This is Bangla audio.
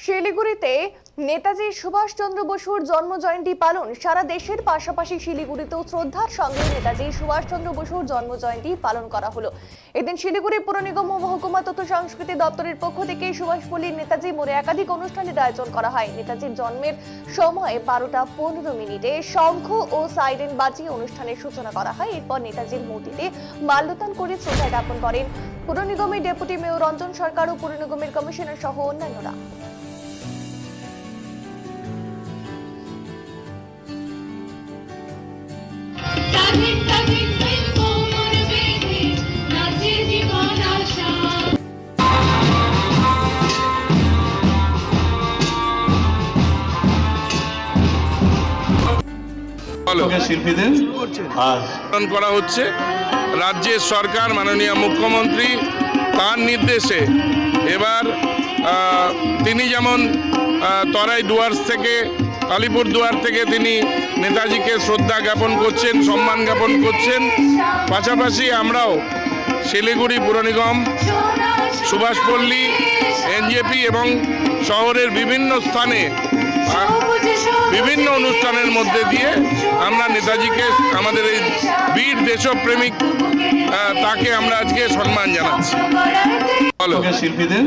শিলিগুড়িতে নেতাজি সুভাষচন্দ্র বসুর জন্মজয়ন্তী পালন সারা দেশের পাশাপাশি শিলিগুড়িতেও শ্রদ্ধার সঙ্গে নেতাজি সুভাষচন্দ্র বসুর জন্মজয়ন্তী পালন করা হলো। এদিন শিলিগুড়ি পুর নিগম ও মহকুমা তথ্য সংস্কৃতি দপ্তরের পক্ষ থেকে সুভাষপল্লীর নেতাজি মোড়ে একাধিক অনুষ্ঠানের আয়োজন করা হয়। নেতাজির জন্মের সময় 12:15 শঙ্খ ও সাইরেন বাজিয়ে অনুষ্ঠানের সূচনা করা হয়। এরপর নেতাজির মূর্তিতে মাল্যদান করে শ্রদ্ধা জ্ঞাপন করেন পুর নিগমের ডেপুটি মেয়র রঞ্জন সরকার ও পুর নিগমের কমিশনার সহ অন্যান্যরা। করা হচ্ছে রাজ্যের সরকার মাননীয় মুখ্যমন্ত্রী তার নির্দেশে এবার তিনি যেমন তরাই ডুয়ার্স থেকে আলিপুরদুয়ার থেকে তিনি নেতাজিকে শ্রদ্ধা জ্ঞাপন করছেন, সম্মান জ্ঞাপন করছেন, পাশাপাশি আমরাও শিলিগুড়ি পুর নিগম, সুভাষপল্লী, এনজেপি এবং শহরের বিভিন্ন স্থানে বিভিন্ন অনুষ্ঠানের মধ্যে দিয়ে আমরা নেতাজিকে, আমাদের এই বীর দেশপ্রেমিক তাকে আমরা আজকে সম্মান জানাচ্ছি। শিল্পীদের